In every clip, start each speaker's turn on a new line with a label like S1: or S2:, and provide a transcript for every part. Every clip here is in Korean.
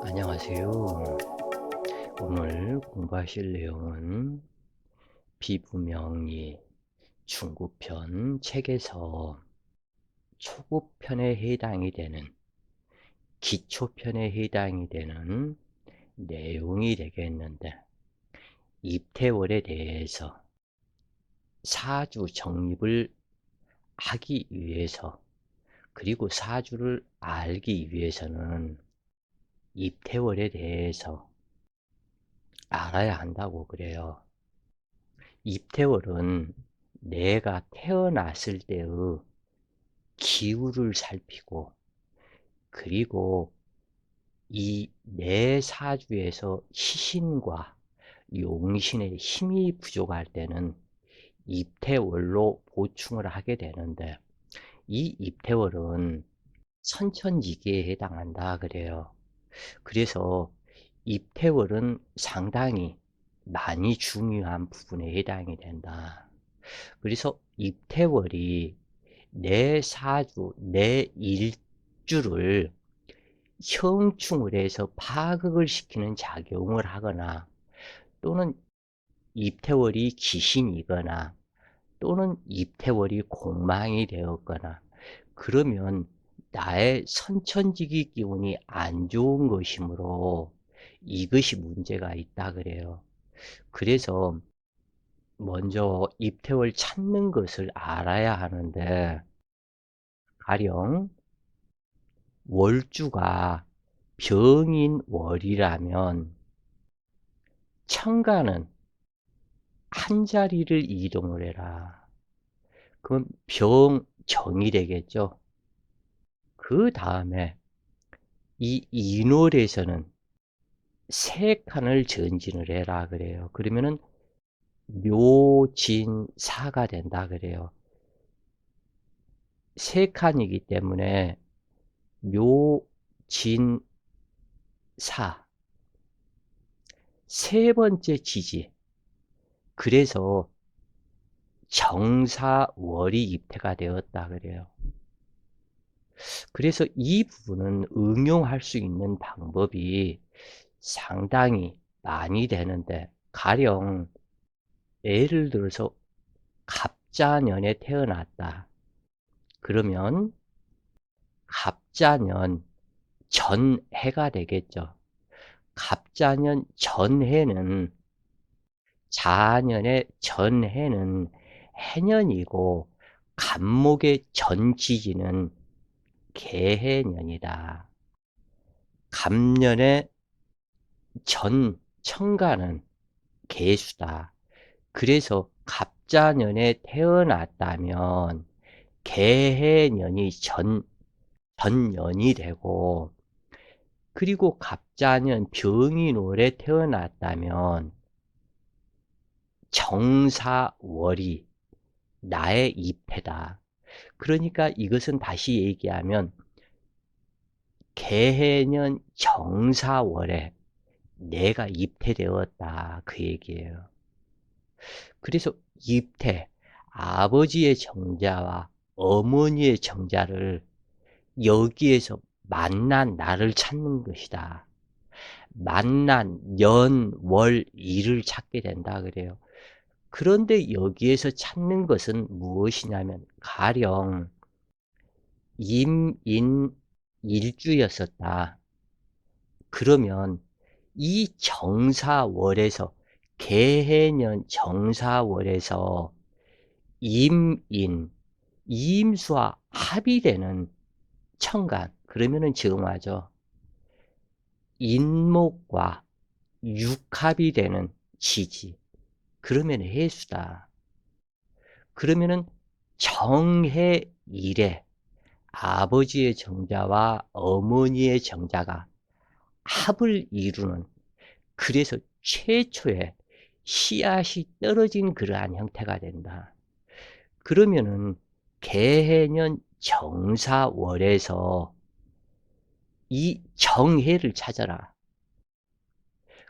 S1: 안녕하세요. 오늘 공부하실 내용은 비분명리 중급편 책에서 초급편에 해당이 되는 기초편에 해당이 되는 내용이 되겠는데, 입태월에 대해서 사주 정립을 하기 위해서, 그리고 사주를 알기 위해서는 입태월에 대해서 알아야 한다고 그래요. 입태월은 내가 태어났을 때의 기후를 살피고, 그리고 이 내 사주에서 시신과 용신의 힘이 부족할 때는 입태월로 보충을 하게 되는데, 이 입태월은 선천지기에 해당한다 그래요. 그래서 입태월은 상당히 많이 중요한 부분에 해당이 된다. 그래서 입태월이 내 사주, 내 일주를 형충을 해서 파극을 시키는 작용을 하거나, 또는 입태월이 귀신이거나, 또는 입태월이 공망이 되었거나, 그러면 나의 선천지기 기운이 안 좋은 것이므로 이것이 문제가 있다 그래요. 그래서 먼저 입태월 찾는 것을 알아야 하는데, 가령 월주가 병인 월이라면 천간은 한 자리를 이동을 해라. 그럼 병정이 되겠죠. 그 다음에 이 인월에서는 세 칸을 전진을 해라 그래요. 그러면은 묘진사가 된다 그래요. 세 칸이기 때문에 묘진사, 세 번째 지지. 그래서 정사월이 입태가 되었다 그래요. 그래서 이 부분은 응용할 수 있는 방법이 상당히 많이 되는데, 가령 예를 들어서 갑자년에 태어났다. 그러면 갑자년 전해가 되겠죠. 갑자년 전해는, 자년의 전해는 해년이고, 갑목의 전지지는 개해년이다. 갑년의 전 천간은 개수다. 그래서 갑자년에 태어났다면 개해년이 전년이 되고, 그리고 갑자년 병인월에 태어났다면 정사월이 나의 입해다. 그러니까 이것은 다시 얘기하면 개해년 정사월에 내가 입해되었다 그 얘기예요. 그래서 입태, 아버지의 정자와 어머니의 정자를 여기에서 만난 나를 찾는 것이다. 만난 년, 월, 일을 찾게 된다 그래요. 그런데 여기에서 찾는 것은 무엇이냐면, 가령 임인 일주였었다. 그러면 이 정사월에서, 개해년 정사월에서 임인, 임수와 합이 되는 천간, 그러면은 정화죠. 인목과 육합이 되는 지지, 그러면 해수다. 그러면은 정해일에 아버지의 정자와 어머니의 정자가 합을 이루는, 그래서 최초의 씨앗이 떨어진 그러한 형태가 된다. 그러면은 개해년 정사월에서 이 정해를 찾아라.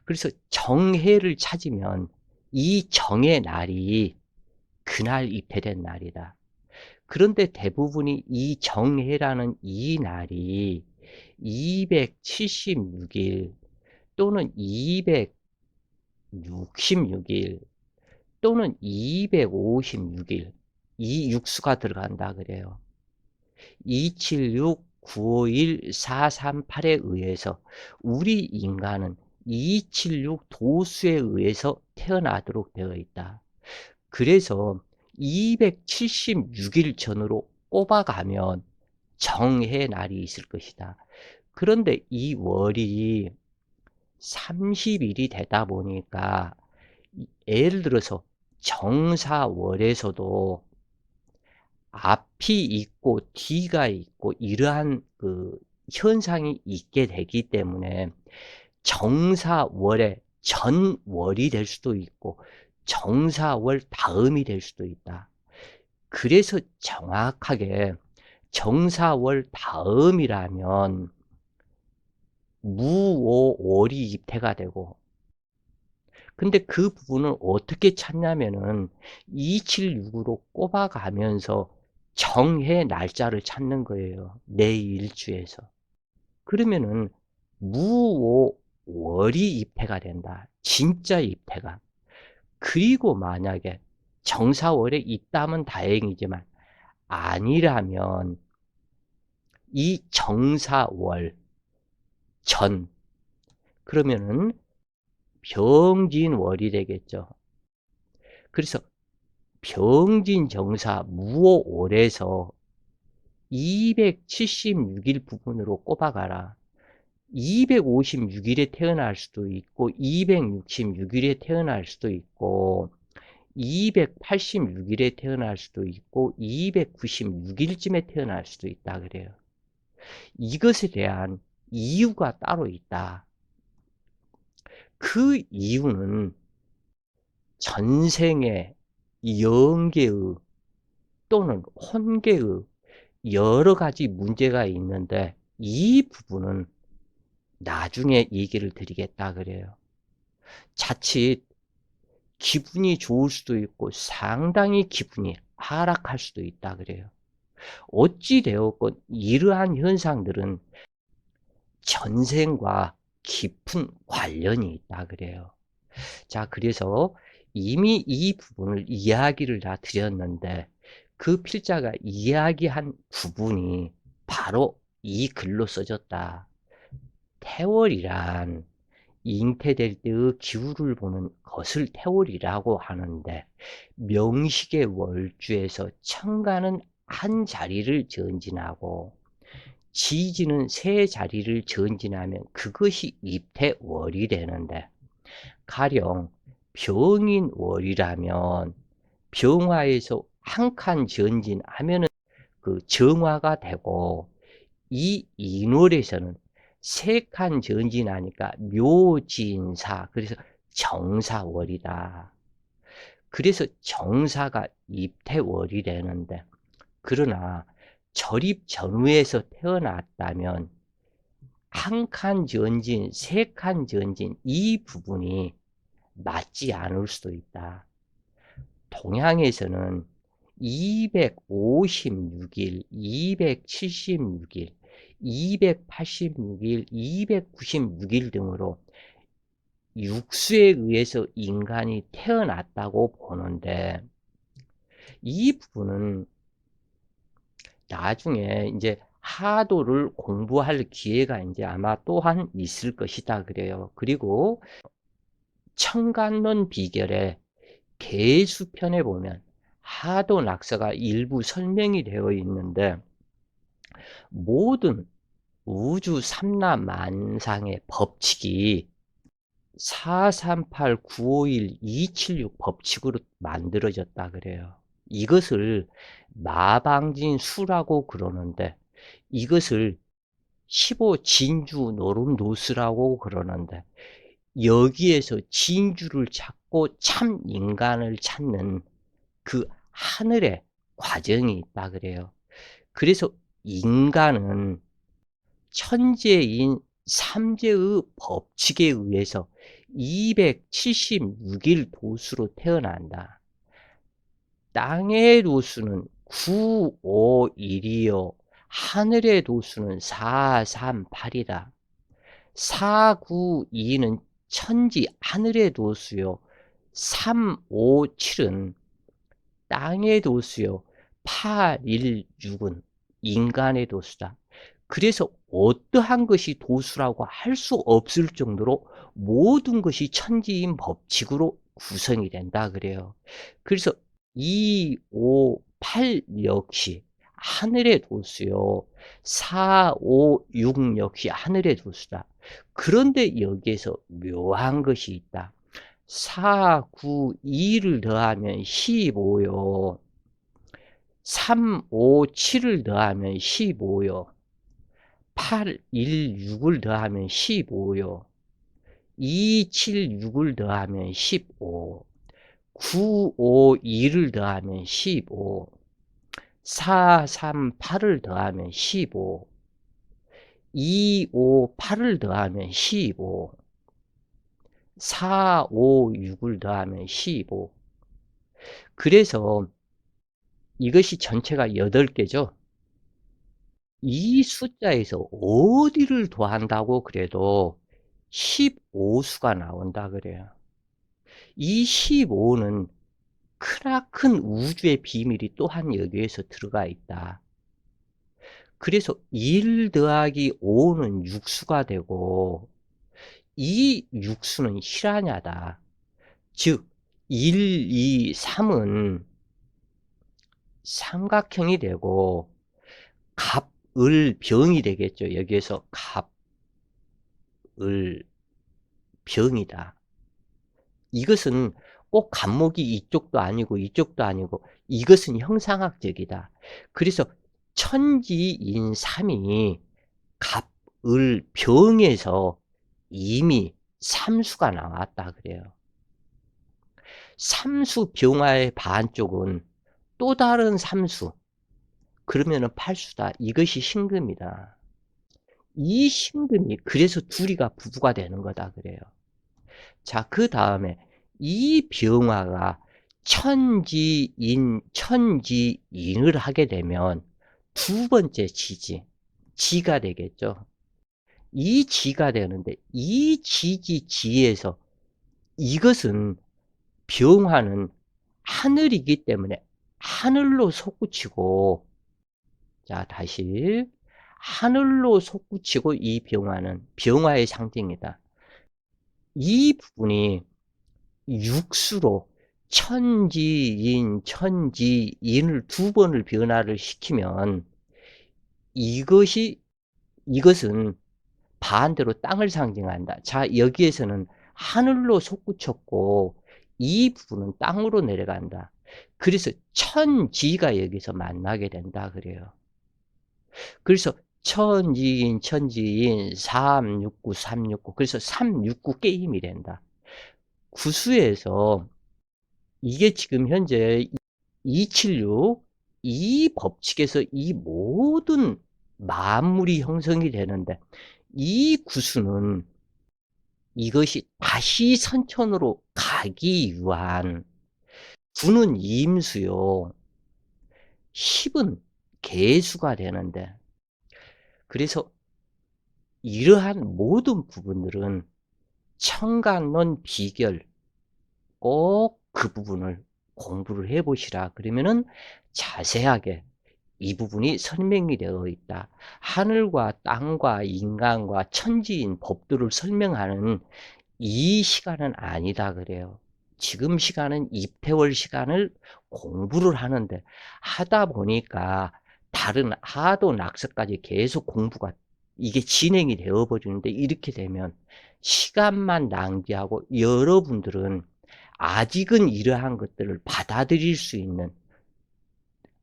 S1: 그래서 정해를 찾으면 이 정의 날이 그날 입해된 날이다. 그런데 대부분이 이 정해라는 이 날이 276일 또는 266일 또는 256일 이 육수가 들어간다 그래요. 276, 951, 438에 의해서 우리 인간은 276 도수에 의해서 태어나도록 되어 있다. 그래서 276일 전으로 꼽아가면 정해 날이 있을 것이다. 그런데 이 월이 30일이 되다 보니까 예를 들어서 정사월에서도 앞이 있고 뒤가 있고 이러한 그 현상이 있게 되기 때문에 정사월의 전월이 될 수도 있고 정사월 다음이 될 수도 있다. 그래서 정확하게 정사월 다음이라면 무오월이 입태가 되고, 근데 그 부분을 어떻게 찾냐면은 276으로 꼽아가면서 정해 날짜를 찾는 거예요. 내 일주에서. 그러면은 무오월이 입태가 된다. 진짜 입태가. 그리고 만약에 정사월에 있다면 다행이지만 아니라면 이 정사월 전, 그러면은 병진월이 되겠죠. 그래서 병진정사 무오월에서 276일 부분으로 꼽아가라. 256일에 태어날 수도 있고 266일에 태어날 수도 있고 286일에 태어날 수도 있고 296일쯤에 태어날 수도 있다 그래요. 이것에 대한 이유가 따로 있다. 그 이유는 전생의 영계의 또는 혼계의 여러 가지 문제가 있는데 이 부분은 나중에 얘기를 드리겠다 그래요. 자칫 기분이 좋을 수도 있고 상당히 기분이 하락할 수도 있다 그래요. 어찌 되었건 이러한 현상들은 전생과 깊은 관련이 있다 그래요. 자, 그래서 이미 이 부분을 이야기를 다 드렸는데 그 필자가 이야기한 부분이 바로 이 글로 써졌다. 태월이란 잉태될 때의 기후를 보는 것을 태월이라고 하는데 명식의 월주에서 천간은 한 자리를 전진하고 지지는 세 자리를 전진하면 그것이 입태월이 되는데 가령 병인월이라면 병화에서 한 칸 전진하면은 그 정화가 되고 이 인월에서는 세 칸 전진하니까 묘진사, 그래서 정사월이다. 그래서 정사가 입태월이 되는데, 그러나 절입 전후에서 태어났다면 한 칸 전진, 세 칸 전진 이 부분이 맞지 않을 수도 있다. 동양에서는 256일, 276일, 286일, 296일 등으로 육수에 의해서 인간이 태어났다고 보는데 이 부분은 나중에 이제 하도를 공부할 기회가 이제 아마 또한 있을 것이다 그래요. 그리고 천간론 비결에 개수편에 보면 하도 낙서가 일부 설명이 되어 있는데 모든 우주 삼라만상의 법칙이 438, 951, 276 법칙으로 만들어졌다 그래요. 이것을 마방진수라고 그러는데 이것을 15진주 노름노스라고 그러는데 여기에서 진주를 찾고 참 인간을 찾는 그 하늘의 과정이 있다 그래요. 그래서 인간은 천재인 삼재의 법칙에 의해서 276일 도수로 태어난다. 땅의 도수는 951이요. 하늘의 도수는 4, 3, 8이다. 4, 9, 2는 천지 하늘의 도수요. 3, 5, 7은 땅의 도수요. 8, 1, 6은 인간의 도수다. 그래서 어떠한 것이 도수라고 할 수 없을 정도로 모든 것이 천지인 법칙으로 구성이 된다 그래요. 그래서 2, 5, 8 역시 하늘의 도수요. 4, 5, 6 역시 하늘의 도수다. 그런데 여기에서 묘한 것이 있다. 4, 9, 2를 더하면 15요. 3, 5, 7을 더하면 15요. 8, 1, 6을 더하면 15요. 2, 7, 6을 더하면 15. 9, 5, 2를 더하면 15. 4, 3, 8을 더하면 15. 2, 5, 8을 더하면 15. 4, 5, 6을 더하면 15. 그래서 이것이 전체가 8개죠. 이 숫자에서 어디를 더한다고 그래도 15수가 나온다 그래요. 이 15는 크나큰 우주의 비밀이 또한 여기에서 들어가 있다. 그래서 1 더하기 5는 6수가 되고 이 6수는 실화냐다. 즉 1, 2, 3은 삼각형이 되고 갑, 을, 병이 되겠죠. 여기에서 갑, 을, 병이다. 이것은 꼭 갑목이 이쪽도 아니고 이쪽도 아니고 이것은 형상학적이다. 그래서 천지인 3이 갑, 을, 병에서 이미 삼수가 나왔다 그래요. 삼수 병화의 반쪽은 또 다른 삼수, 그러면은 팔수다. 이것이 신금이다. 이 신금이 그래서 둘이가 부부가 되는 거다 그래요. 자, 그 다음에 이 병화가 천지인을 하게 되면 두 번째 지가 되겠죠. 이 지가 되는데 이 지에서 이것은 병화는 하늘이기 때문에 하늘로 솟구치고, 자, 다시 하늘로 솟구치고 이 병화는 병화의 상징이다. 이 부분이 육수로 천지인을 두 번을 변화를 시키면 이것은 반대로 땅을 상징한다. 자, 여기에서는 하늘로 솟구쳤고 이 부분은 땅으로 내려간다. 그래서 천지가 여기서 만나게 된다 그래요. 그래서 천지인 369 369 그래서 369 게임이 된다. 구수에서 이게 지금 현재 276 이 법칙에서 이 모든 만물이 형성이 되는데 이 구수는 이것이 다시 선천으로 가기 위한 9는 임수요 10은 개수가 되는데, 그래서 이러한 모든 부분들은 청간론 비결 꼭 그 부분을 공부를 해 보시라. 그러면은 자세하게 이 부분이 설명이 되어 있다. 하늘과 땅과 인간과 천지인 법들을 설명하는 이 시간은 아니다 그래요. 지금 시간은 입퇴월 시간을 공부를 하는데 하다 보니까 다른 하도 낙서까지 계속 공부가 이게 진행이 되어 버리는데, 이렇게 되면 시간만 낭비하고 여러분들은 아직은 이러한 것들을 받아들일 수 있는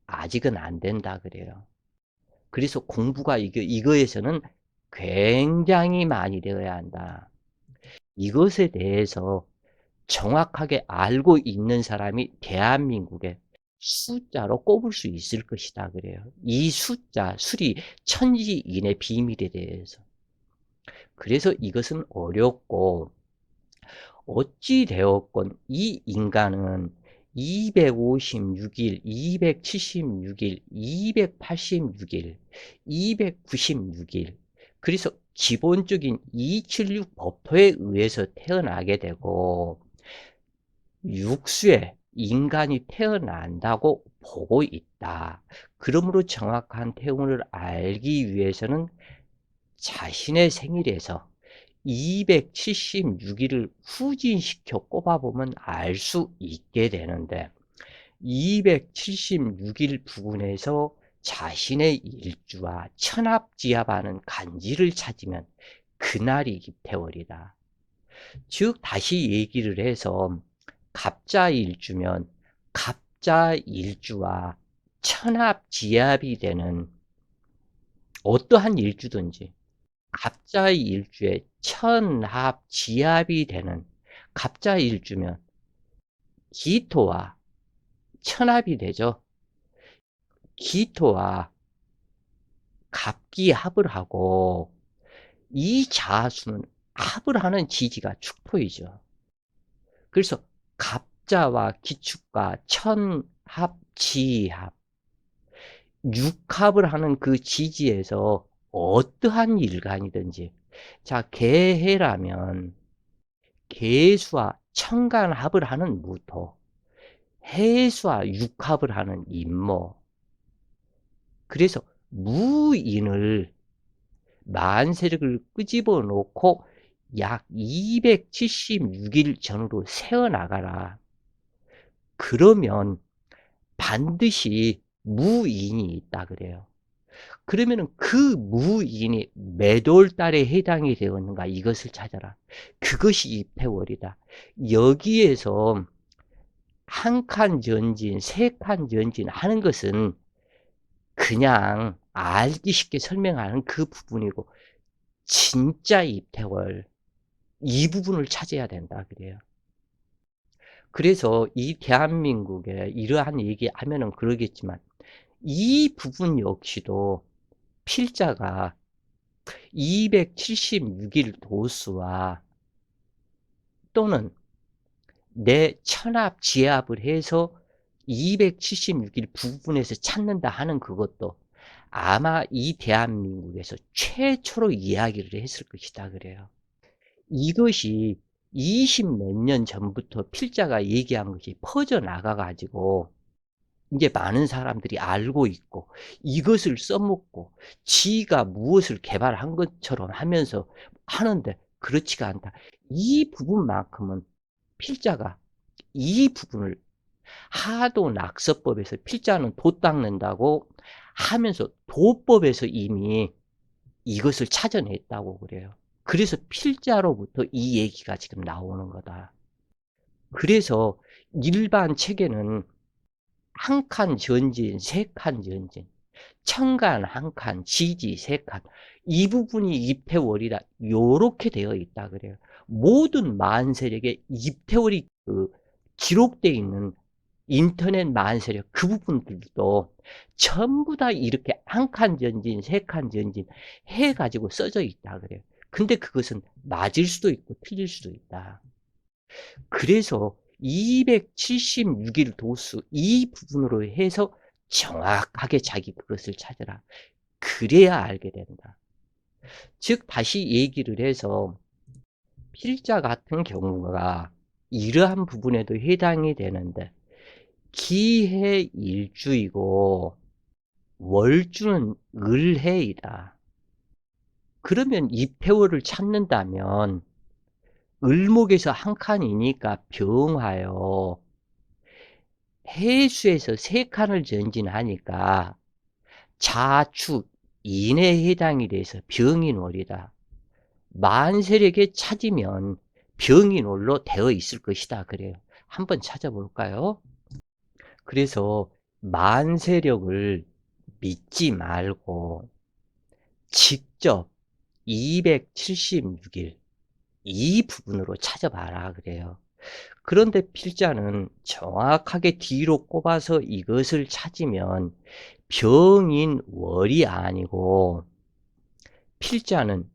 S1: 아직은 안 된다 그래요. 그래서 공부가 이거에서는 굉장히 많이 되어야 한다. 이것에 대해서 정확하게 알고 있는 사람이 대한민국에 숫자로 꼽을 수 있을 것이다 그래요. 이 숫자, 수리, 천지인의 비밀에 대해서. 그래서 이것은 어렵고 어찌 되었건 이 인간은 256일, 276일, 286일, 296일. 그래서 기본적인 276 법토에 의해서 태어나게 되고 육수에 인간이 태어난다고 보고 있다. 그러므로 정확한 태운을 알기 위해서는 자신의 생일에서 276일을 후진시켜 꼽아보면 알 수 있게 되는데 276일 부근에서 자신의 일주와 천합지합하는 간지를 찾으면 그날이 입태월이다. 즉 다시 얘기를 해서 갑자일주면 갑자일주와 천합지합이 되는 어떠한 일주든지 갑자일주에 천합지합이 되는 갑자일주면 기토와 천합이 되죠. 기토와 갑기합을 하고 이 자수는 합을 하는 지지가 축토이죠. 그래서 갑자와 기축과 천합, 지합, 육합을 하는 그 지지에서 어떠한 일간이든지 자 개해라면 개수와 천간합을 하는 무토, 해수와 육합을 하는 임모. 그래서 무인을 만세력을 끄집어 놓고 약 276일 전으로 세어나가라. 그러면 반드시 무인이 있다 그래요. 그러면은 그 무인이 몇 월달에 해당이 되었는가 이것을 찾아라. 그것이 입태월이다. 여기에서 한 칸 전진, 세 칸 전진 하는 것은 그냥 알기 쉽게 설명하는 그 부분이고 진짜 입태월 이 부분을 찾아야 된다 그래요. 그래서 이 대한민국에 이러한 얘기하면은 그러겠지만 이 부분 역시도 필자가 276일 도수와 또는 내 천합 지합을 해서 276일 부분에서 찾는다 하는 그것도 아마 이 대한민국에서 최초로 이야기를 했을 것이다 그래요. 이것이 20 몇 년 전부터 필자가 얘기한 것이 퍼져나가 가지고 이제 많은 사람들이 알고 있고 이것을 써먹고 지가 무엇을 개발한 것처럼 하면서 하는데 그렇지가 않다. 이 부분만큼은 필자가 이 부분을 하도 낙서법에서 필자는 도 닦는다고 하면서 도법에서 이미 이것을 찾아냈다고 그래요. 그래서 필자로부터 이 얘기가 지금 나오는 거다. 그래서 일반 책에는 한 칸 전진, 세 칸 전진, 천간 한 칸, 지지 세 칸, 이 부분이 입태월이다. 요렇게 되어 있다 그래요. 모든 만세력에 입태월이 기록되어 있는 인터넷 만세력 그 부분들도 전부 다 이렇게 한 칸 전진, 세 칸 전진 해가지고 써져 있다 그래요. 근데 그것은 맞을 수도 있고 틀릴 수도 있다. 그래서 276일 도수 이 부분으로 해서 정확하게 자기 그것을 찾아라. 그래야 알게 된다. 즉 다시 얘기를 해서 필자 같은 경우가 이러한 부분에도 해당이 되는데 기해일주이고 월주는 을해이다. 그러면 입태월을 찾는다면 을목에서 한 칸이니까 병화요. 해수에서 세 칸을 전진하니까 자축 인에 해당이 돼서 병인월이다. 만세력에 찾으면 병인월로 되어 있을 것이다. 그래요. 한번 찾아볼까요? 그래서 만세력을 믿지 말고 직접 276일 이 부분으로 찾아봐라 그래요. 그런데 필자는 정확하게 뒤로 꼽아서 이것을 찾으면 병인월이 아니고 필자는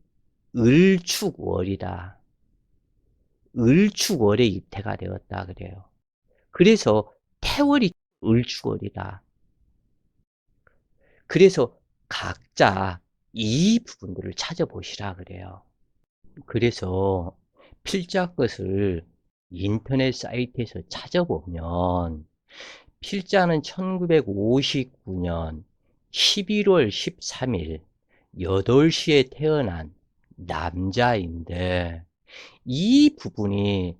S1: 을축월이다. 을축월에 입태가 되었다 그래요. 그래서 태월이 을주월이다. 그래서 각자 이 부분들을 찾아보시라 그래요. 그래서 필자 것을 인터넷 사이트에서 찾아보면 필자는 1959년 11월 13일 8시에 태어난 남자인데, 이 부분이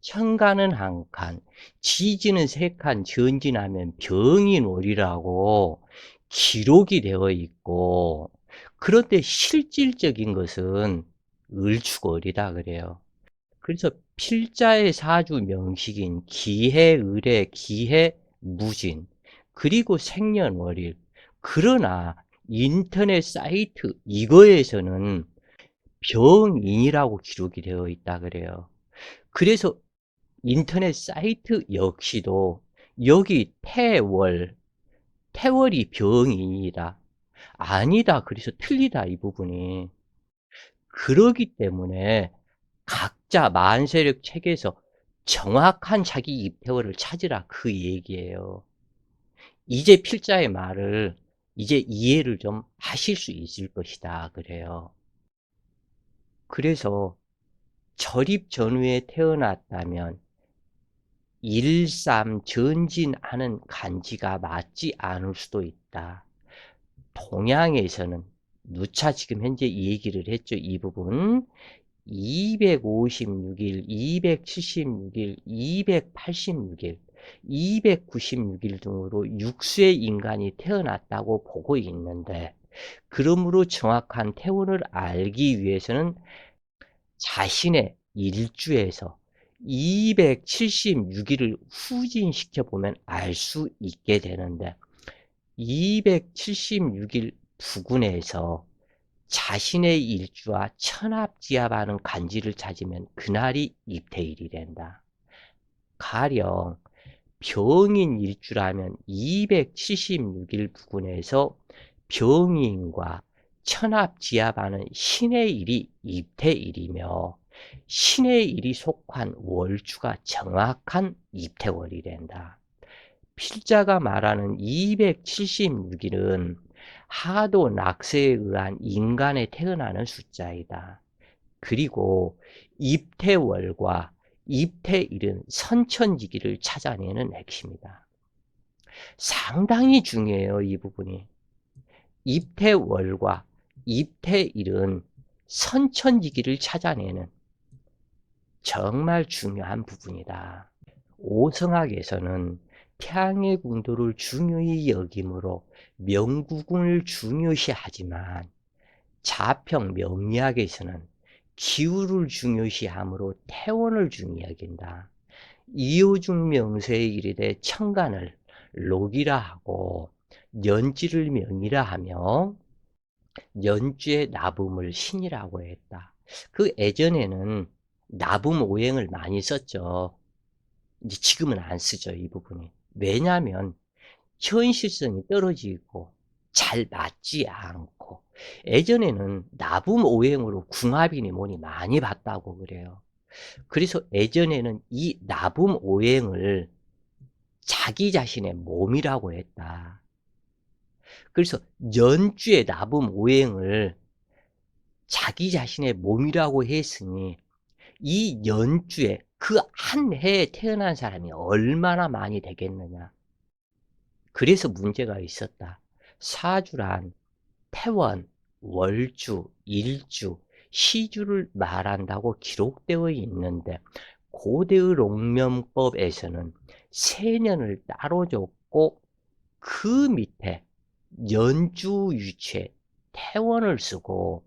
S1: 천간은 한 칸, 지지는 세 칸 전진하면 병인월이라고 기록이 되어 있고, 그런데 실질적인 것은 을축월이다 그래요. 그래서 필자의 사주 명식인 기해을의 기해무진, 그리고 생년월일, 그러나 인터넷 사이트 이거에서는 병인이라고 기록이 되어 있다 그래요. 그래서 인터넷 사이트 역시도 여기 태월이 병인이다. 아니다. 그래서 틀리다, 이 부분이. 그러기 때문에 각자 만세력 책에서 정확한 자기 입태월을 찾으라, 그 얘기예요. 이제 필자의 말을 이제 이해를 좀 하실 수 있을 것이다 그래요. 그래서 절입 전후에 태어났다면 13 전진하는 간지가 맞지 않을 수도 있다. 동양에서는 누차 지금 현재 이 얘기를 했죠. 이 부분 256일, 276일, 286일, 296일 등으로 6세 인간이 태어났다고 보고 있는데, 그러므로 정확한 태운을 알기 위해서는 자신의 일주에서 276일을 후진시켜 보면 알 수 있게 되는데, 276일 부근에서 자신의 일주와 천합지합하는 간지를 찾으면 그날이 입태일이 된다. 가령 병인 일주라면 276일 부근에서 병인과 천합지합하는 신의 일이 입태일이며, 신의 일이 속한 월주가 정확한 입태월이 된다. 필자가 말하는 276일은 하도 낙세에 의한 인간에 태어나는 숫자이다. 그리고 입태월과 입태일은 선천지기를 찾아내는 핵심이다. 상당히 중요해요, 이 부분이. 입태월과 입태일은 선천지기를 찾아내는 정말 중요한 부분이다. 오성학에서는 태양의 궁도를 중요히 여기므로 명구군을 중요시하지만, 자평 명리학에서는 기후를 중요시하므로 태원을 중요히 여긴다. 이호중 명세에 이르되 천간을 lok이라 하고 년지를 명이라 하며 연주의 나붐을 신이라고 했다. 그 예전에는 나붐 오행을 많이 썼죠. 이제 지금은 안 쓰죠, 이 부분이. 왜냐하면 현실성이 떨어지고 잘 맞지 않고, 예전에는 나붐 오행으로 궁합이니 뭐니 많이 봤다고 그래요. 그래서 예전에는 이 나붐 오행을 자기 자신의 몸이라고 했다. 그래서 연주의 나붐 오행을 자기 자신의 몸이라고 했으니, 이 연주에 그 한 해에 태어난 사람이 얼마나 많이 되겠느냐. 그래서 문제가 있었다. 사주란 태원, 월주, 일주, 시주를 말한다고 기록되어 있는데, 고대의 롱명법에서는 세년을 따로 줬고 그 밑에 연주 유체 태원을 쓰고,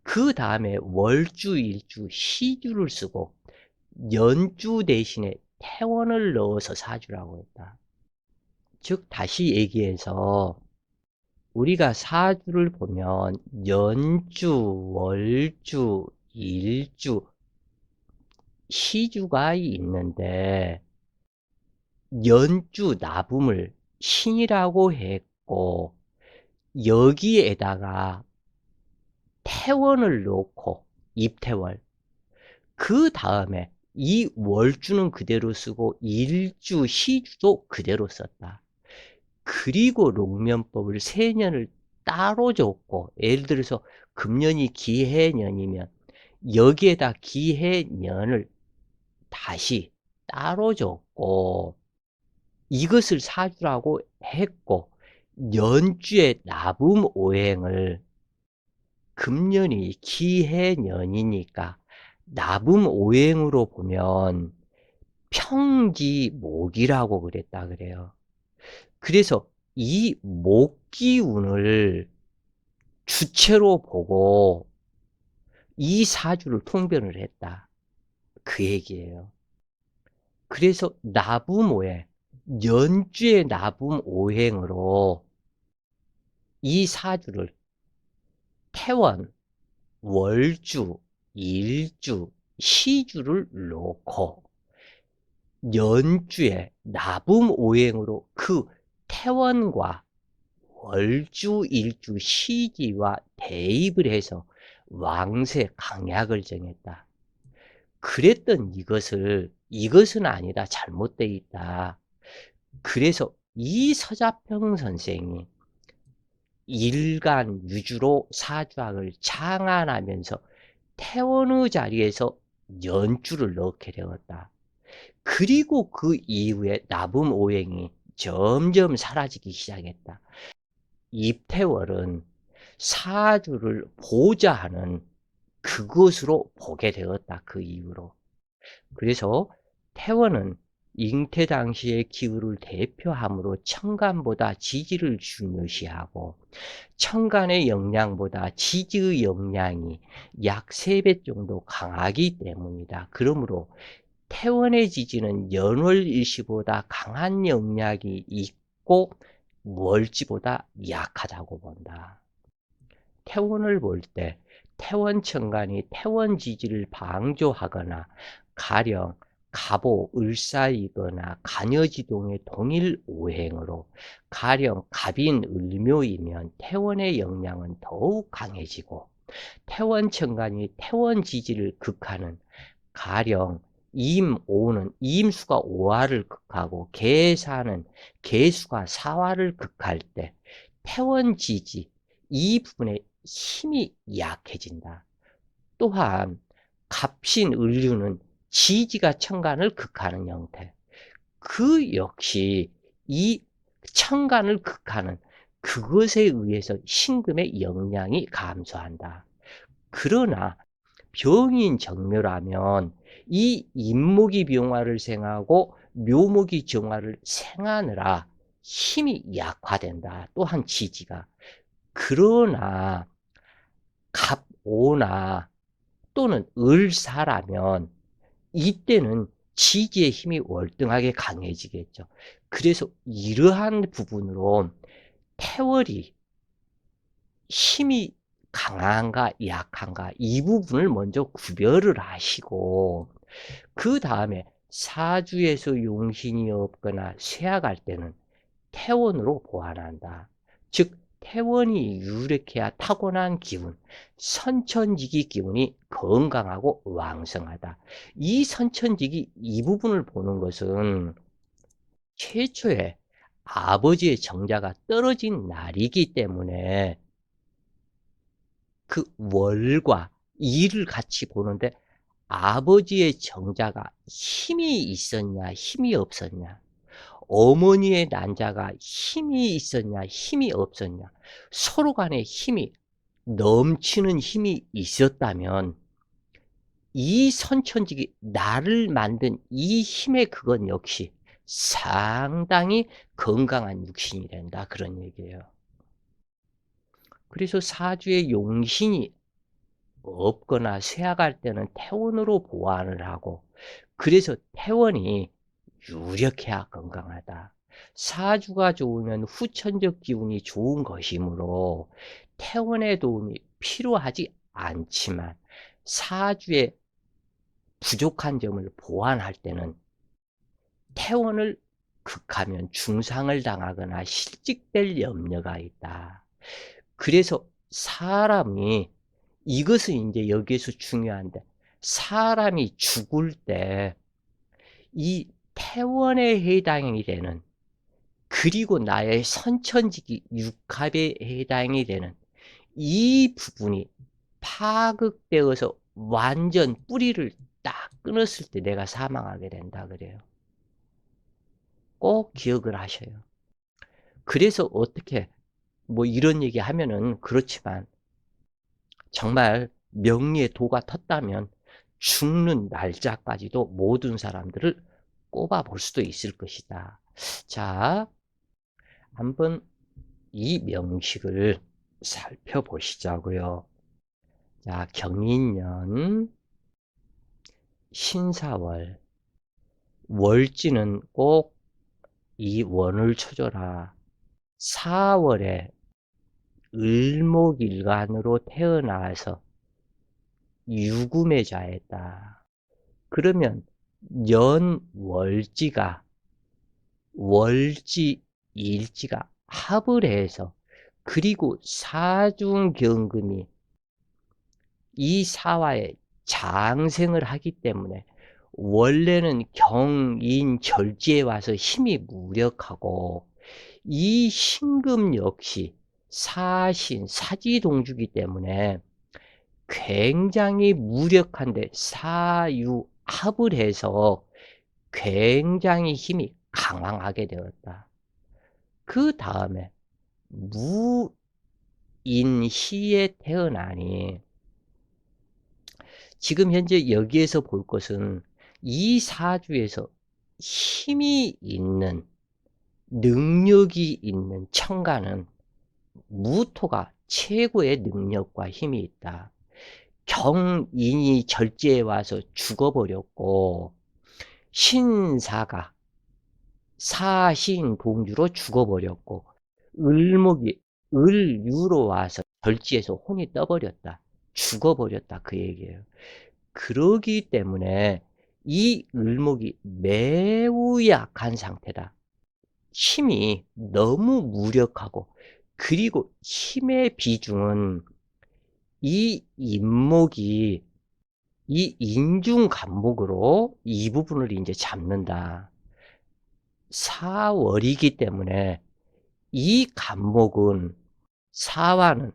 S1: 그 다음에 월주, 일주, 시주를 쓰고 연주 대신에 태원을 넣어서 사주라고 했다. 즉 다시 얘기해서 우리가 사주를 보면 연주, 월주, 일주, 시주가 있는데, 연주 나붐을 신이라고 했고 여기에다가 태원을 넣고 입태월, 그 다음에 이 월주는 그대로 쓰고 일주, 시주도 그대로 썼다. 그리고 롱면법을 세년을 따로 줬고, 예를 들어서 금년이 기해년이면 여기에다 기해년을 다시 따로 줬고, 이것을 사주라고 했고, 연주의 나붐오행을, 금년이 기해년이니까 나붐오행으로 보면 평지목이라고 그랬다 그래요. 그래서 이 목기운을 주체로 보고 이 사주를 통변을 했다, 그 얘기예요. 그래서 나붐오행, 연주의 나붐오행으로 이 사주를 태원, 월주, 일주, 시주를 놓고 연주의 나붐오행으로 그 태원과 월주, 일주, 시지와 대입을 해서 왕세 강약을 정했다. 그랬던 이것은 아니다, 잘못되어 있다. 그래서 이 서자평 선생이 일간 유주로 사주학을 장안하면서 태원의 자리에서 연주를 넣게 되었다. 그리고 그 이후에 나붐오행이 점점 사라지기 시작했다. 입태월은 사주를 보좌하는 그것으로 보게 되었다, 그 이후로. 그래서 태원은 잉태 당시의 기후를 대표하므로 천간보다 지지를 중요시하고, 천간의 영향보다 지지의 영향이 약 3배 정도 강하기 때문이다. 그러므로 태원의 지지는 연월일시보다 강한 영향이 있고 월지보다 약하다고 본다. 태원을 볼 때 태원천간이 태원지지를 방조하거나 가령 갑오, 을사이거나 간여지동의 동일 오행으로 가령 갑인, 을묘이면 태원의 영향은 더욱 강해지고, 태원천간이 태원지지를 극하는 가령 임오는 임수가 오화를 극하고 계사는 계수가 사화를 극할 때 태원지지 이 부분에 힘이 약해진다. 또한 갑신 을류는 지지가 천간을 극하는 형태, 그 역시 이 천간을 극하는 그것에 의해서 신금의 영향이 감소한다. 그러나 병인 정묘라면 이 임목이 병화를 생하고 묘목이 정화를 생하느라 힘이 약화된다, 또한 지지가. 그러나 갑오나 또는 을사라면 이때는 지지의 힘이 월등하게 강해지겠죠. 그래서 이러한 부분으로 태월이 힘이 강한가 약한가 이 부분을 먼저 구별을 하시고, 그 다음에 사주에서 용신이 없거나 쇠약할 때는 태원으로 보완한다. 즉 태원이 유력해야 타고난 기운, 선천지기 기운이 건강하고 왕성하다. 이 선천지기 이 부분을 보는 것은 최초에 아버지의 정자가 떨어진 날이기 때문에 그 월과 일을 같이 보는데, 아버지의 정자가 힘이 있었냐 힘이 없었냐, 어머니의 난자가 힘이 있었냐 힘이 없었냐, 서로 간에 힘이 넘치는 힘이 있었다면 이 선천직이 나를 만든 이 힘의 그건 역시 상당히 건강한 육신이 된다, 그런 얘기예요. 그래서 사주에 용신이 없거나 쇠약할 때는 태원으로 보완을 하고, 그래서 태원이 유력해야 건강하다. 사주가 좋으면 후천적 기운이 좋은 것이므로 태원의 도움이 필요하지 않지만, 사주의 부족한 점을 보완할 때는 태원을 극하면 중상을 당하거나 실직될 염려가 있다. 그래서 사람이, 이것은 이제 여기에서 중요한데, 사람이 죽을 때 이 태원에 해당이 되는, 그리고 나의 선천지기 육합에 해당이 되는 이 부분이 파극되어서 완전 뿌리를 딱 끊었을 때 내가 사망하게 된다 그래요. 꼭 기억을 하셔요. 그래서 어떻게 뭐 이런 얘기 하면은 그렇지만, 정말 명리의 도가 텄다면 죽는 날짜까지도 모든 사람들을 꼽아 볼 수도 있을 것이다. 자, 한번 이 명식을 살펴보시자고요. 자, 경인년 신사월, 월지는 꼭 이 원을 쳐줘라. 4월에 을목일간으로 태어나서 유금의 자였다. 그러면 연월지가, 월지 일지가 합을 해서, 그리고 사중경금이 이 사화에 장생을 하기 때문에 원래는 경인절지에 와서 힘이 무력하고, 이 신금 역시 사신, 사지동주기 때문에 굉장히 무력한데 사유합을 해서 굉장히 힘이 강황하게 되었다. 그 다음에 무인시에 태어나니, 지금 현재 여기에서 볼 것은 이 사주에서 힘이 있는, 능력이 있는 청가는 무토가 최고의 능력과 힘이 있다. 경인이 절제에 와서 죽어버렸고, 신사가 사신동주로 죽어버렸고, 을목이 을유로 와서 절지에서 혼이 떠버렸다. 죽어버렸다. 그 얘기예요. 그러기 때문에 이 을목이 매우 약한 상태다. 힘이 너무 무력하고, 그리고 힘의 비중은 이 인목이 이 인중간목으로 이 부분을 이제 잡는다. 사월이기 때문에 이 간목은, 사화는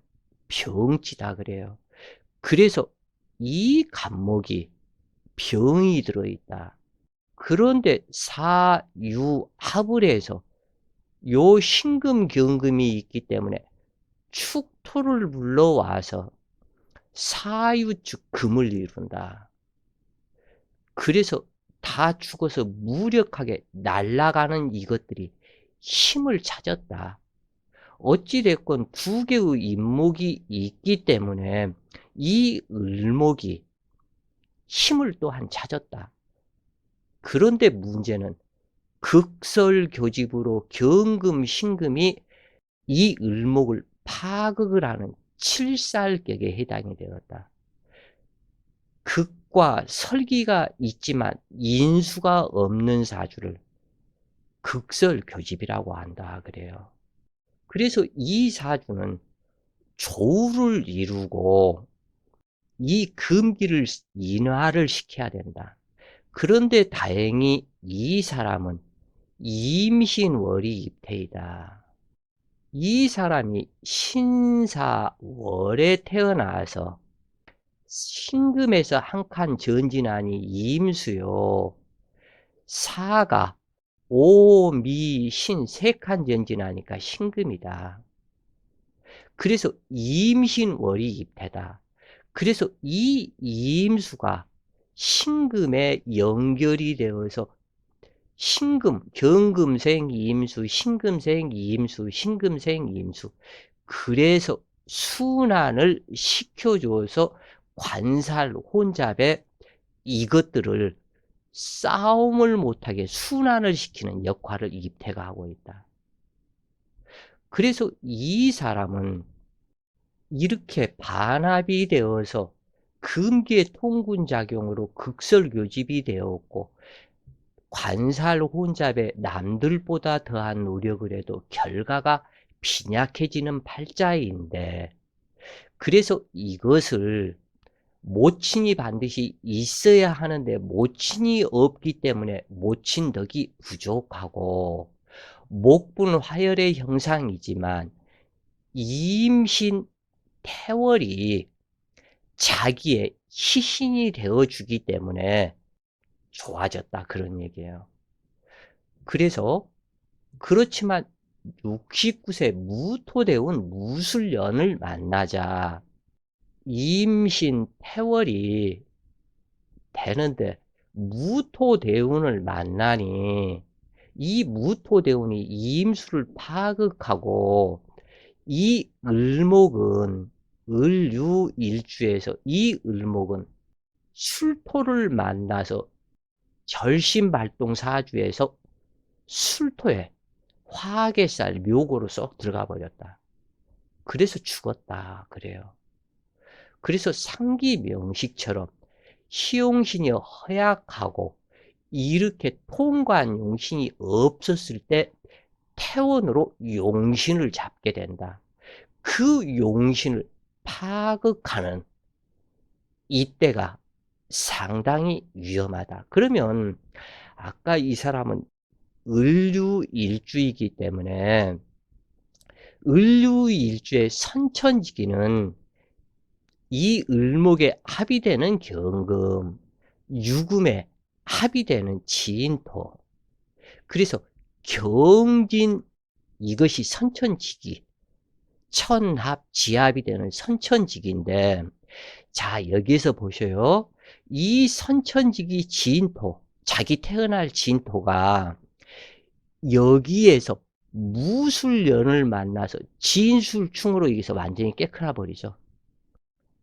S1: 병지다 그래요. 그래서 이 간목이 병이 들어있다. 그런데 사유합을 해서 요 신금경금이 있기 때문에 축토를 불러와서 사유 즉 금을 이룬다. 그래서 다 죽어서 무력하게 날아가는 이것들이 힘을 찾았다. 어찌됐건 두 개의 인목이 있기 때문에 이 을목이 힘을 또한 찾았다. 그런데 문제는 극설교집으로 경금, 신금이 이 을목을 파극을 하는 칠살격에 해당이 되었다. 극과 설기가 있지만 인수가 없는 사주를 극설교집이라고 한다 그래요. 그래서 이 사주는 조를 이루고 이 금기를 인화를 시켜야 된다. 그런데 다행히 이 사람은 임신월이 입태이다. 이 사람이 신사월에 태어나서 신금에서 한 칸 전진하니 임수요. 사가 오미 신 세 칸 전진하니까 신금이다. 그래서 임신월이 입태다. 그래서 이 임수가 신금에 연결이 되어서 신금, 경금생 임수, 신금생 임수, 신금생 임수. 그래서 순환을 시켜줘서 관살, 혼잡에 이것들을 싸움을 못하게 순환을 시키는 역할을 입태가 하고 있다. 그래서 이 사람은 이렇게 반합이 되어서 금기의 통군작용으로 극설교집이 되었고, 관살 혼잡에 남들보다 더한 노력을 해도 결과가 빈약해지는 팔자인데, 그래서 이것을 모친이 반드시 있어야 하는데 모친이 없기 때문에 모친덕이 부족하고, 목분 화열의 형상이지만 임신 태월이 자기의 희신이 되어 주기 때문에 좋아졌다, 그런 얘기예요. 그래서 그렇지만 69세 무토대운 무술년을 만나자 임신 태월이 되는데 무토대운을 만나니 이 무토대운이 임수를 파극하고, 이 을목은 을유일주에서 이 을목은 술토를 만나서 절신발동사주에서 술토에 화학의 쌀 묘고로 쏙 들어가 버렸다. 그래서 죽었다 그래요. 그래서 상기명식처럼 희용신이 허약하고 이렇게 통관 용신이 없었을 때 태원으로 용신을 잡게 된다. 그 용신을 파극하는 이때가 상당히 위험하다. 그러면 아까 이 사람은 을유일주이기 때문에 을유일주의 선천지기는 이 을목에 합이 되는 경금, 유금에 합이 되는 진토. 그래서 경진, 이것이 선천지기, 천합, 지합이 되는 선천지기인데, 자, 여기서 보셔요. 이 선천지기 진토, 자기 태어날 진토가 여기에서 무술년을 만나서 진술충으로 여기서 완전히 깨끗나 버리죠.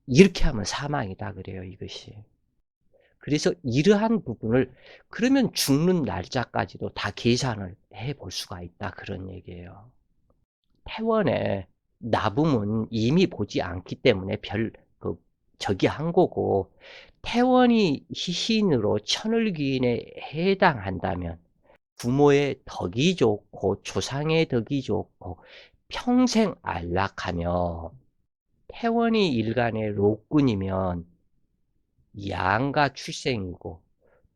S1: 이렇게 하면 사망이다 그래요, 이것이. 그래서 이러한 부분을, 그러면 죽는 날짜까지도 다 계산을 해볼 수가 있다, 그런 얘기예요. 태원의 나붐은 이미 보지 않기 때문에 저기 한 거고, 태원이 희신으로 천을귀인에 해당한다면 부모의 덕이 좋고 조상의 덕이 좋고 평생 안락하며, 태원이 일간의 로군이면 양가 출생이고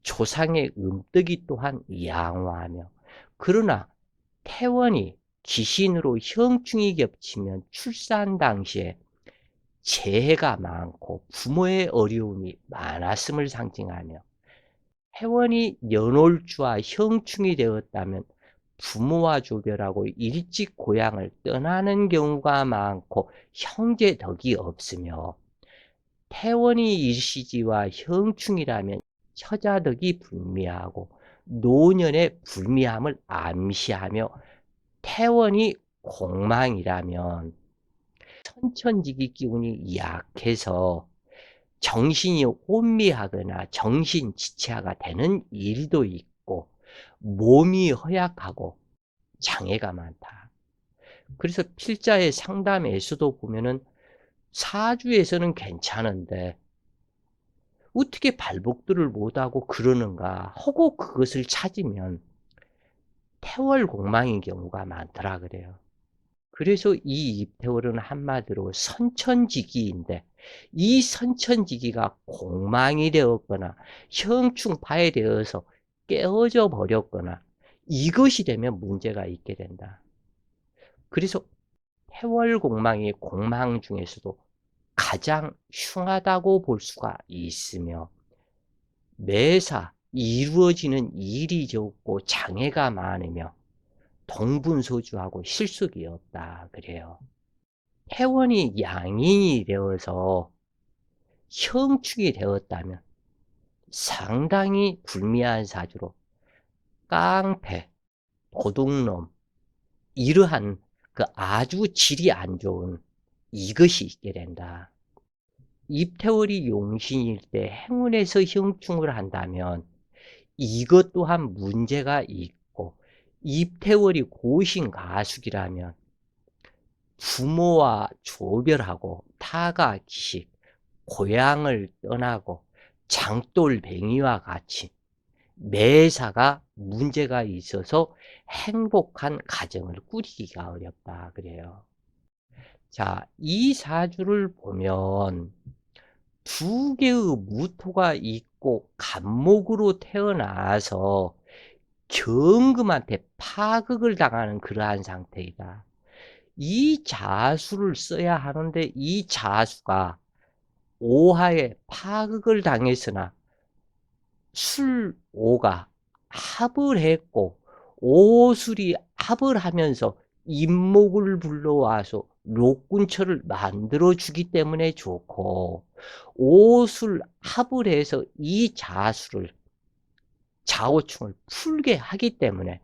S1: 조상의 음덕이 또한 양화하며, 그러나 태원이 기신으로 형충이 겹치면 출산 당시에 재해가 많고 부모의 어려움이 많았음을 상징하며, 태원이 연월주와 형충이 되었다면 부모와 조별하고 일찍 고향을 떠나는 경우가 많고 형제 덕이 없으며, 태원이 일시지와 형충이라면 처자덕이 불미하고 노년의 불미함을 암시하며, 태원이 공망이라면 천천지기 기운이 약해서 정신이 혼미하거나 정신지체가 되는 일도 있고 몸이 허약하고 장애가 많다. 그래서 필자의 상담에서도 보면은 사주에서는 괜찮은데 어떻게 발복들을 못하고 그러는가 하고 그것을 찾으면 태월공망인 경우가 많더라 그래요. 그래서 이 입태월은 한마디로 선천지기인데, 이 선천지기가 공망이 되었거나 형충 파해되어서 깨어져 버렸거나 이것이 되면 문제가 있게 된다. 그래서 태월공망이 공망 중에서도 가장 흉하다고 볼 수가 있으며, 매사 이루어지는 일이 적고 장애가 많으며 동분소주하고 실속이 없다 그래요. 태원이 양인이 되어서 형축이 되었다면 상당히 불미한 사주로 깡패, 도둑놈, 이러한 그 아주 질이 안 좋은 이것이 있게 된다. 입태월이 용신일 때 행운에서 형충을 한다면 이것 또한 문제가 있고, 입태월이 고신 가숙이라면 부모와 조별하고 타가 기식, 고향을 떠나고 장돌뱅이와 같이 매사가 문제가 있어서 행복한 가정을 꾸리기가 어렵다 그래요. 자, 이 사주를 보면 두 개의 무토가 있고 간목으로 태어나서 경금한테 파극을 당하는 그러한 상태이다. 이 자수를 써야 하는데 이 자수가 오하에 파극을 당했으나 술오가 합을 했고 오술이 합을 하면서 인목을 불러와서 록군처를 만들어 주기 때문에 좋고, 오술 합을 해서 이 자수를 자오충을 풀게 하기 때문에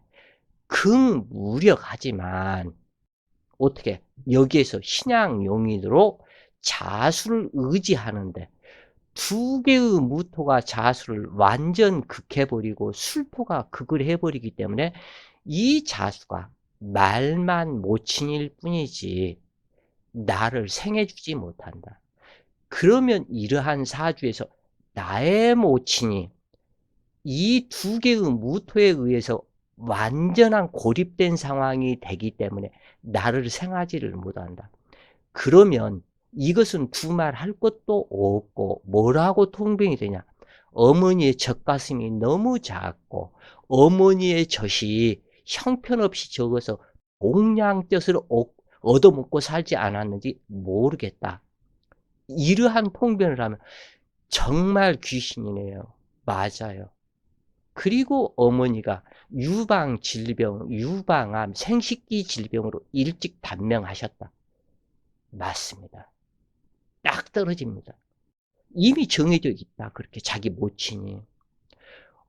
S1: 극무력하지만 어떻게 여기에서 신양용인으로 자수를 의지하는데 두 개의 무토가 자수를 완전 극해버리고 술토가 극을 해버리기 때문에 이 자수가 말만 모친일 뿐이지 나를 생해주지 못한다. 그러면 이러한 사주에서 나의 모친이 이 두 개의 무토에 의해서 완전한 고립된 상황이 되기 때문에 나를 생하지를 못한다. 그러면 이것은 두말 할 것도 없고 뭐라고 통병이 되냐? 어머니의 젖가슴이 너무 작고 어머니의 젖이 형편없이 적어서 동양뜻을 얻어먹고 살지 않았는지 모르겠다. 이러한 통변을 하면 정말 귀신이네요. 맞아요. 그리고 어머니가 유방 질병, 유방암, 생식기 질병으로 일찍 단명하셨다. 맞습니다. 딱 떨어집니다. 이미 정해져 있다. 그렇게 자기 모친이.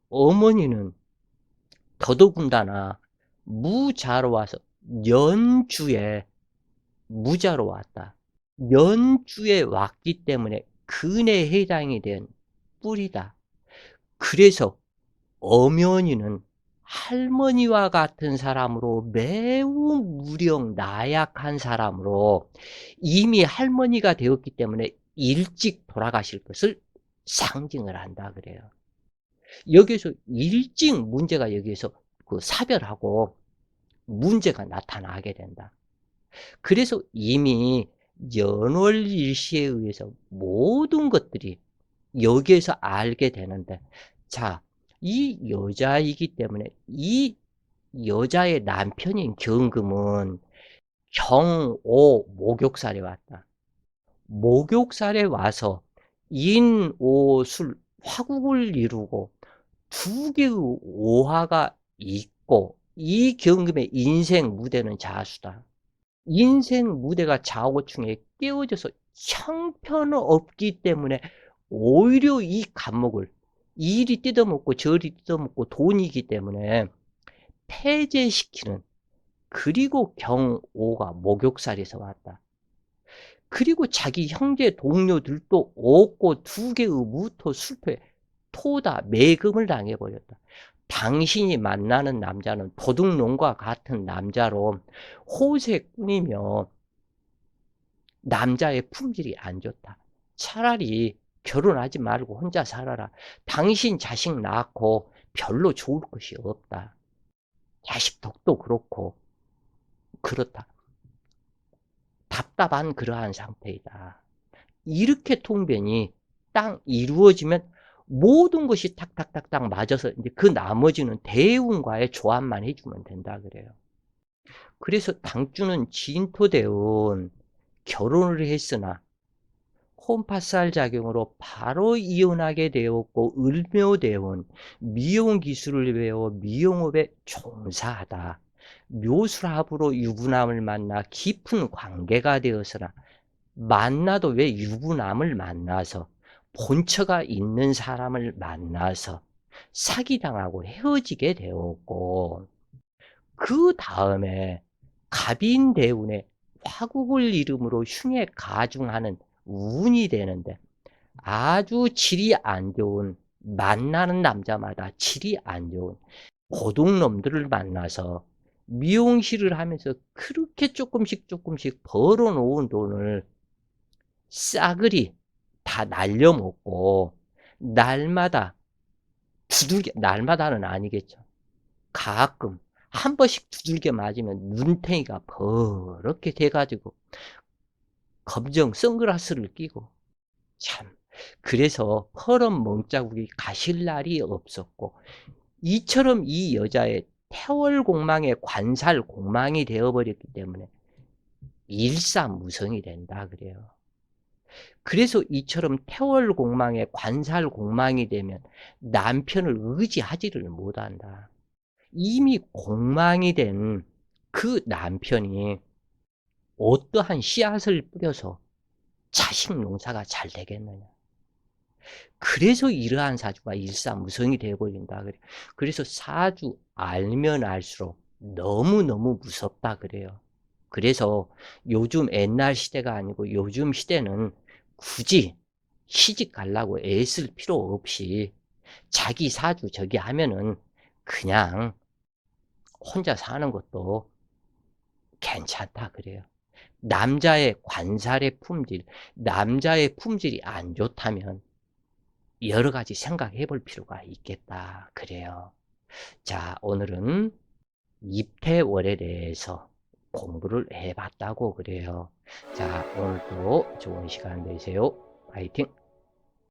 S1: 어머니는 더더군다나 무자로 와서 연주에 무자로 왔다. 연주에 왔기 때문에 근에 해당이 된 뿔이다. 그래서 엄연이는 할머니와 같은 사람으로 매우 무령 나약한 사람으로 이미 할머니가 되었기 때문에 일찍 돌아가실 것을 상징을 한다 그래요. 여기서 일찍 문제가 여기에서 그 사별하고 문제가 나타나게 된다. 그래서 이미 연월일시에 의해서 모든 것들이 여기에서 알게 되는데, 자, 이 여자이기 때문에 이 여자의 남편인 경금은 경오 목욕살에 왔다. 목욕살에 와서 인오술 화국을 이루고 두 개의 오화가 있고 이 경금의 인생 무대는 자수다. 인생 무대가 좌우충에 깨어져서 형편없기 때문에 오히려 이 간목을 이리 뜯어먹고 저리 뜯어먹고 돈이기 때문에 폐쇄시키는, 그리고 경오가 목욕살에서 왔다. 그리고 자기 형제 동료들도 없고 두 개의 무토 술토에 토다 매금을 당해버렸다. 당신이 만나는 남자는 도둑놈과 같은 남자로 호색뿐이며 남자의 품질이 안 좋다. 차라리 결혼하지 말고 혼자 살아라. 당신 자식 낳고 별로 좋을 것이 없다. 자식 덕도 그렇고 그렇다. 답답한 그러한 상태이다. 이렇게 통변이 딱 이루어지면 모든 것이 탁탁탁탁 맞아서 이제 그 나머지는 대운과의 조합만 해주면 된다 그래요. 그래서 당주는 진토대운 결혼을 했으나 홈파살 작용으로 바로 이혼하게 되었고 을묘대운 미용 기술을 배워 미용업에 종사하다. 묘술합으로 유부남을 만나 깊은 관계가 되었으나 만나도 왜 유부남을 만나서 본처가 있는 사람을 만나서 사기당하고 헤어지게 되었고, 그 다음에 갑인대운에 화국을 이름으로 흉에 가중하는 운이 되는데 아주 질이 안 좋은, 만나는 남자마다 질이 안 좋은 고동놈들을 만나서 미용실을 하면서 그렇게 조금씩 벌어놓은 돈을 싸그리 다 날려먹고 날마다 두들겨, 날마다는 아니겠죠. 가끔 한 번씩 두들겨 맞으면 눈탱이가 버렇게 돼가지고 검정 선글라스를 끼고 참 그래서 퍼런 멍자국이 가실 날이 없었고, 이처럼 이 여자의 태월공망의 관살공망이 되어버렸기 때문에 일사무성이 된다 그래요. 그래서 이처럼 태월공망의 관살공망이 되면 남편을 의지하지를 못한다. 이미 공망이 된 그 남편이 어떠한 씨앗을 뿌려서 자식 농사가 잘 되겠느냐. 그래서 이러한 사주가 일사무성이 되어버린다 그래요. 그래서 사주 알면 알수록 너무너무 무섭다 그래요. 그래서 요즘 옛날 시대가 아니고 요즘 시대는 굳이 시집 가려고 애쓸 필요 없이 자기 사주 저기 하면은 그냥 혼자 사는 것도 괜찮다 그래요. 남자의 관살의 품질, 남자의 품질이 안 좋다면 여러 가지 생각해 볼 필요가 있겠다 그래요. 자, 오늘은 입태월에 대해서 공부를 해 봤다고 그래요. 자, 오늘도 좋은 시간 되세요. 파이팅!